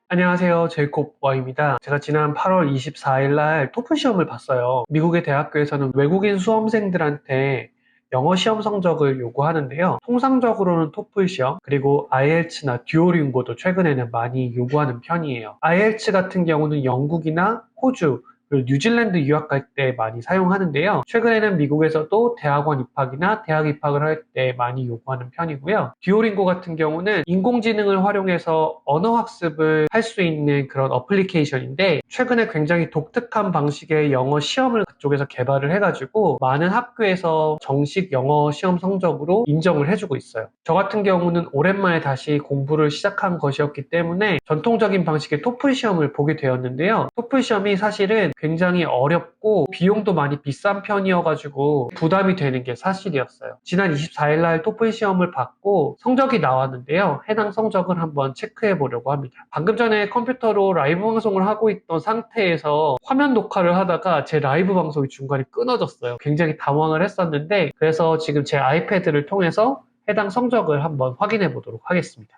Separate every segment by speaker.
Speaker 1: 안녕하세요. 제이콥 와입니다. 제가 지난 8월 24일 날 토플 시험을 봤어요. 미국의 대학교에서는 외국인 수험생들한테 영어 시험 성적을 요구하는데요. 통상적으로는 토플 시험, 그리고 IELTS나 듀오링고도 최근에는 많이 요구하는 편이에요. IELTS 같은 경우는 영국이나 호주, 그리고 뉴질랜드 유학 갈 때 많이 사용하는데요. 최근에는 미국에서도 대학원 입학이나 대학 입학을 할 때 많이 요구하는 편이고요. 듀오링고 같은 경우는 인공지능을 활용해서 언어 학습을 할 수 있는 그런 어플리케이션인데, 최근에 굉장히 독특한 방식의 영어 시험을 그쪽에서 개발을 해가지고 많은 학교에서 정식 영어 시험 성적으로 인정을 해주고 있어요. 저 같은 경우는 오랜만에 다시 공부를 시작한 것이었기 때문에 전통적인 방식의 토플 시험을 보게 되었는데요. 토플 시험이 사실은 굉장히 어렵고 비용도 많이 비싼 편이어가지고 부담이 되는 게 사실이었어요. 지난 24일 날 토플 시험을 받고 성적이 나왔는데요. 해당 성적을 한번 체크해 보려고 합니다. 방금 전에 컴퓨터로 라이브 방송을 하고 있던 상태에서 화면 녹화를 하다가 제 라이브 방송이 중간에 끊어졌어요. 굉장히 당황을 했었는데, 그래서 지금 제 아이패드를 통해서 해당 성적을 한번 확인해 보도록 하겠습니다.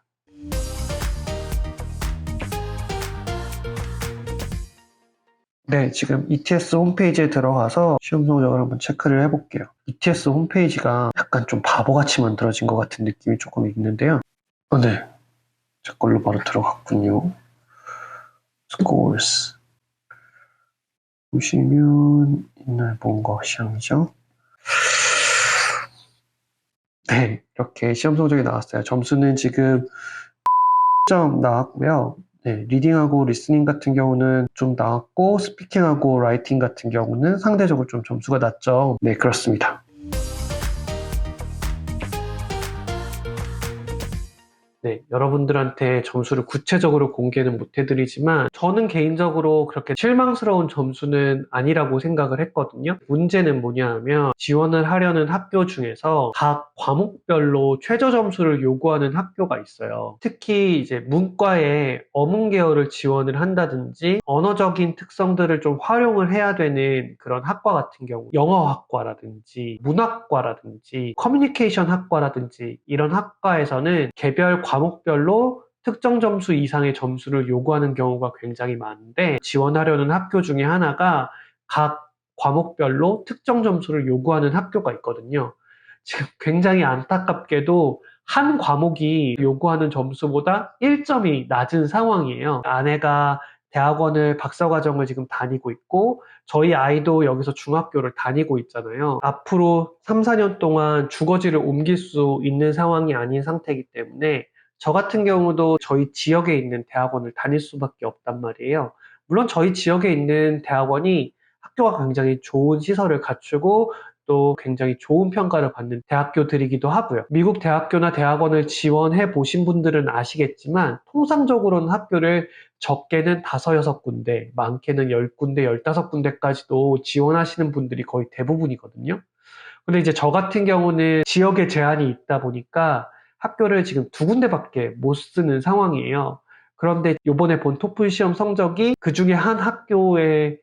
Speaker 1: 네, 지금 ETS 홈페이지에 들어가서 시험 성적을 한번 체크를 해볼게요. ETS 홈페이지가 약간 좀 바보같이 만들어진 것 같은 느낌이 조금 있는데요. 네, 제 걸로 바로 들어갔군요. Scores. 보시면 옛날 본 거 시험이죠. 네, 이렇게 시험 성적이 나왔어요. 점수는 지금 점 나왔고요. 네, 리딩하고 리스닝 같은 경우는 좀 나왔고, 스피킹하고 라이팅 같은 경우는 상대적으로 좀 점수가 낮죠. 네, 그렇습니다. 네, 여러분들한테 점수를 구체적으로 공개는 못 해드리지만 저는 개인적으로 그렇게 실망스러운 점수는 아니라고 생각을 했거든요. 문제는 뭐냐 하면, 지원을 하려는 학교 중에서 각 과목별로 최저 점수를 요구하는 학교가 있어요. 특히 이제 문과에 어문 계열을 지원을 한다든지 언어적인 특성들을 좀 활용을 해야 되는 그런 학과 같은 경우, 영어학과라든지 문학과라든지 커뮤니케이션 학과라든지 이런 학과에서는 개별 과목별로 특정 점수 이상의 점수를 요구하는 경우가 굉장히 많은데, 지원하려는 학교 중에 하나가 각 과목별로 특정 점수를 요구하는 학교가 있거든요. 지금 굉장히 안타깝게도 한 과목이 요구하는 점수보다 1점이 낮은 상황이에요. 아내가 대학원을 박사과정을 지금 다니고 있고, 저희 아이도 여기서 중학교를 다니고 있잖아요. 앞으로 3, 4년 동안 주거지를 옮길 수 있는 상황이 아닌 상태이기 때문에 저 같은 경우도 저희 지역에 있는 대학원을 다닐 수밖에 없단 말이에요. 물론 저희 지역에 있는 대학원이 학교가 굉장히 좋은 시설을 갖추고 또 굉장히 좋은 평가를 받는 대학교들이기도 하고요. 미국 대학교나 대학원을 지원해 보신 분들은 아시겠지만, 통상적으로는 학교를 적게는 5, 6군데, 많게는 10군데, 15군데까지도 지원하시는 분들이 거의 대부분이거든요. 근데 이제 저 같은 경우는 지역에 제한이 있다 보니까 학교를 지금 2군데밖에 못 쓰는 상황이에요. 그런데 요번에 본 토플 시험 성적이 그 중에 한 학교에서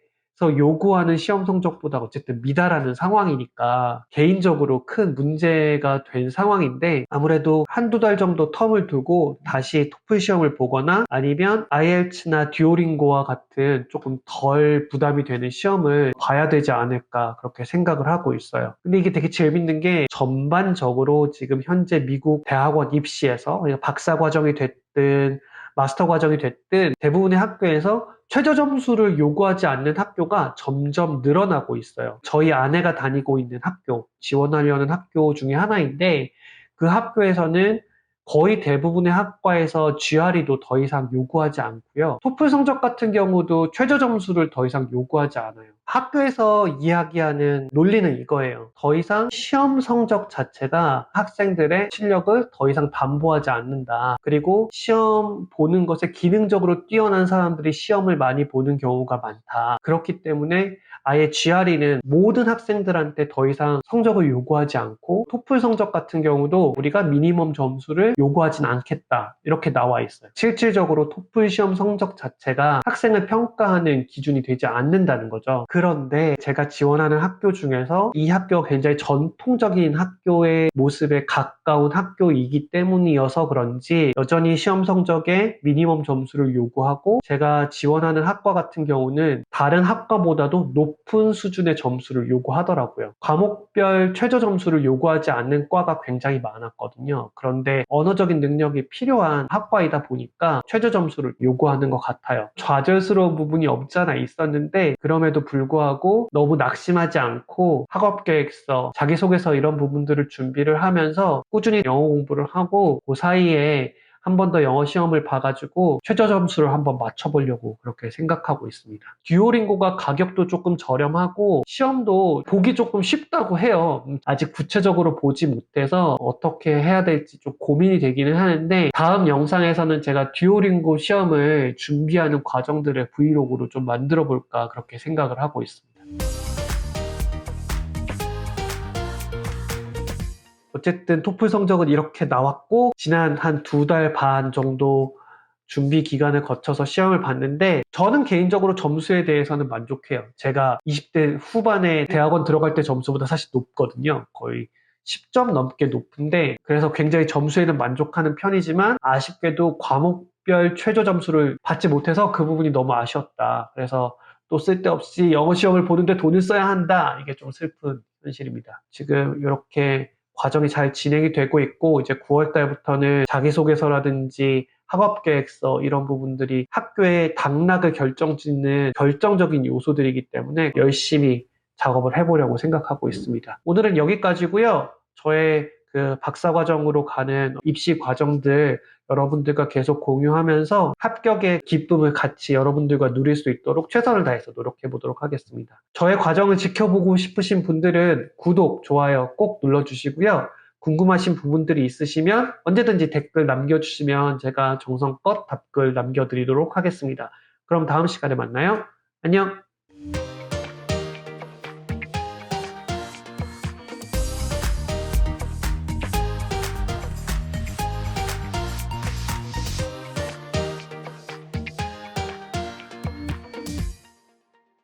Speaker 1: 요구하는 시험 성적보다 어쨌든 미달하는 상황이니까 개인적으로 큰 문제가 된 상황인데, 아무래도 한두 달 정도 텀을 두고 다시 토플 시험을 보거나 아니면 IELTS나 듀오링고와 같은 조금 덜 부담이 되는 시험을 봐야 되지 않을까, 그렇게 생각을 하고 있어요. 근데 이게 되게 재밌는 게, 전반적으로 지금 현재 미국 대학원 입시에서 박사 과정이 됐든 마스터 과정이 됐든 대부분의 학교에서 최저 점수를 요구하지 않는 학교가 점점 늘어나고 있어요. 저희 아내가 다니고 있는 학교, 지원하려는 학교 중에 하나인데, 그 학교에서는 거의 대부분의 학과에서 GRE도 더 이상 요구하지 않고요. 토플 성적 같은 경우도 최저 점수를 더 이상 요구하지 않아요. 학교에서 이야기하는 논리는 이거예요. 더 이상 시험 성적 자체가 학생들의 실력을 더 이상 담보하지 않는다. 그리고 시험 보는 것에 기능적으로 뛰어난 사람들이 시험을 많이 보는 경우가 많다. 그렇기 때문에 아예 GRE는 모든 학생들한테 더 이상 성적을 요구하지 않고, 토플 성적 같은 경우도 우리가 미니멈 점수를 요구하진 않겠다, 이렇게 나와 있어요. 실질적으로 토플 시험 성적 자체가 학생을 평가하는 기준이 되지 않는다는 거죠. 그런데 제가 지원하는 학교 중에서 이 학교가 굉장히 전통적인 학교의 모습에 가까운 학교이기 때문이어서 그런지 여전히 시험 성적에 미니멈 점수를 요구하고, 제가 지원하는 학과 같은 경우는 다른 학과보다도 높은 수준의 점수를 요구하더라고요. 과목별 최저 점수를 요구하지 않는 과가 굉장히 많았거든요. 그런데 언어적인 능력이 필요한 학과이다 보니까 최저 점수를 요구하는 것 같아요. 좌절스러운 부분이 없잖아 있었는데, 그럼에도 불구하고 너무 낙심하지 않고 학업 계획서, 자기소개서 이런 부분들을 준비를 하면서 꾸준히 영어 공부를 하고, 그 사이에 한 번 더 영어 시험을 봐가지고 최저 점수를 한번 맞춰보려고 그렇게 생각하고 있습니다. 듀오링고가 가격도 조금 저렴하고 시험도 보기 조금 쉽다고 해요. 아직 구체적으로 보지 못해서 어떻게 해야 될지 좀 고민이 되기는 하는데, 다음 영상에서는 제가 듀오링고 시험을 준비하는 과정들을 브이로그로 좀 만들어 볼까 그렇게 생각을 하고 있습니다. 어쨌든 토플 성적은 이렇게 나왔고, 지난 한 2달 반 정도 준비 기간을 거쳐서 시험을 봤는데, 저는 개인적으로 점수에 대해서는 만족해요. 제가 20대 후반에 대학원 들어갈 때 점수보다 사실 높거든요. 거의 10점 넘게 높은데, 그래서 굉장히 점수에는 만족하는 편이지만 아쉽게도 과목별 최저 점수를 받지 못해서 그 부분이 너무 아쉬웠다. 그래서 또 쓸데없이 영어 시험을 보는데 돈을 써야 한다. 이게 좀 슬픈 현실입니다. 지금 이렇게 과정이 잘 진행이 되고 있고, 이제 9월 달부터는 자기소개서라든지 학업계획서 이런 부분들이 학교의 당락을 결정짓는 결정적인 요소들이기 때문에 열심히 작업을 해보려고 생각하고 있습니다. 오늘은 여기까지고요. 저의 그 박사과정으로 가는 입시 과정들 여러분들과 계속 공유하면서 합격의 기쁨을 같이 여러분들과 누릴 수 있도록 최선을 다해서 노력해 보도록 하겠습니다. 저의 과정을 지켜보고 싶으신 분들은 구독, 좋아요 꼭 눌러주시고요. 궁금하신 부분들이 있으시면 언제든지 댓글 남겨주시면 제가 정성껏 답글 남겨드리도록 하겠습니다. 그럼 다음 시간에 만나요. 안녕!